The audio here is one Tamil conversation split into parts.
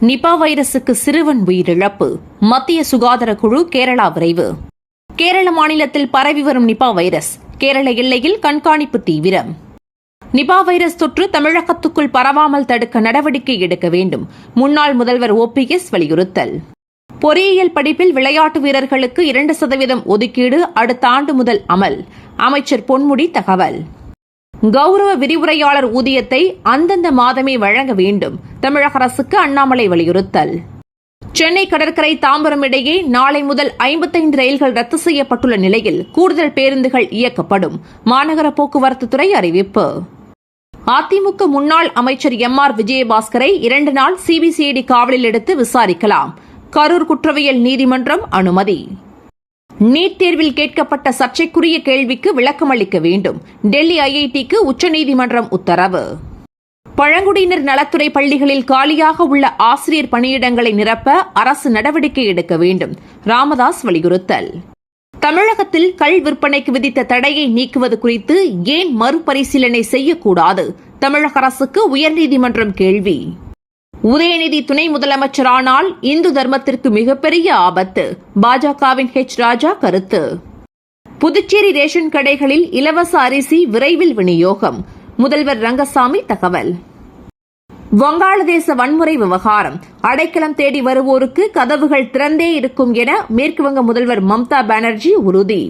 நிபா வைரசுக்கு சிறுவன் உயிரிழப்பு. மத்திய சுகாதார குழு கேரளா விரைவு. கேரள மாநிலத்தில் பரவி வரும் நிபா வைரஸ். கேரள எல்லையில் கண்காணிப்பு தீவிரம். நிபா வைரஸ் தொற்று தமிழகத்துக்குள் பரவாமல் தடுக்க நடவடிக்கை எடுக்க வேண்டும். முன்னாள் முதல்வர் OPS வலியுறுத்தல். பொறியியல் படிப்பில் விளையாட்டு வீரர்களுக்கு 2% ஒதுக்கீடு அடுத்த ஆண்டு முதல் அமல். அமைச்சர் பொன்முடி தகவல். கௌரவ விரிவுரையாளர் ஊதியத்தை அந்தந்த மாதமே வழங்க வேண்டும். தமிழக அரசுக்கு அண்ணாமலை வலியுறுத்தல். சென்னை கடற்கரை தாம்பரம் இடையே நாளை முதல் 55 ரயில்கள் ரத்து செய்யப்பட்டுள்ள நிலையில் கூடுதல் பேருந்துகள் இயக்கப்படும். மாநகர போக்குவரத்து துறை அறிவிப்பு. அதிமுக முன்னாள் அமைச்சர் MR விஜயபாஸ்கரை 2 நாள் CBCID காவலில் எடுத்து விசாரிக்கலாம். கரூர் குற்றவியல் நீதிமன்றம் அனுமதி. நீட் தேர்வில் கேட்கப்பட்ட சர்ச்சைக்குரிய கேள்விக்கு விளக்கமளிக்க வேண்டும். டெல்லி IITக்கு உச்சநீதிமன்றம் உத்தரவு. பழங்குடியினர் நலத்துறை பள்ளிகளில் காலியாக உள்ள ஆசிரியர் பணியிடங்களை நிரப்ப அரசு நடவடிக்கை எடுக்க வேண்டும். ராமதாஸ் வலியுறுத்தல். தமிழகத்தில் கள் விற்பனைக்கு விதித்த தடையை நீக்குவது குறித்து ஏன் மறுபரிசீலனை செய்யக்கூடாது? தமிழக அரசுக்கு உயர்நீதிமன்றம் கேள்வி. உதயநிதி துணை முதலமைச்சரானால் இந்து தர்மத்திற்கு மிகப்பெரிய ஆபத்து. பாஜகவின் ராஜா கருத்து. புதுச்சேரி ரேஷன் கடைகளில் இலவச அரிசி விரைவில் விநியோகம். முதல்வர் ரங்கசாமி தகவல். வங்காளதேச வன்முறை விவகாரம். அடைக்கலம் தேடி வருவோருக்கு கதவுகள் திறந்தே இருக்கும் என மேற்குவங்க முதல்வர் மம்தா பானர்ஜி உறுதி.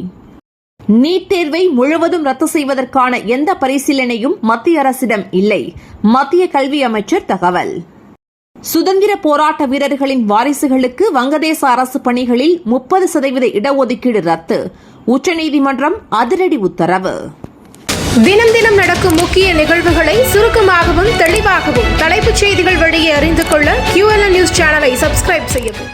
நீட் தேர்வை முழுவதும் ரத்து செய்வதற்கான எந்த பரிசீலனையும் மத்திய அரசிடம் இல்லை. மத்திய கல்வி அமைச்சர் தகவல். சுதந்திர போராட்ட வீரர்களின் வாரிசுகளுக்கு வங்கதேச அரசு பணிகளில் 30% இடஒதுக்கீடு ரத்து. உச்சநீதிமன்றம் அதிரடி உத்தரவு. தினம் தினம் நடக்கும் முக்கிய நிகழ்வுகளை சுருக்கமாகவும் தெளிவாகவும் தலைப்புச் செய்திகள் வழியே அறிந்து கொள்ள QLN நியூஸ் சேனலை சப்ஸ்கிரைப் செய்யவும்.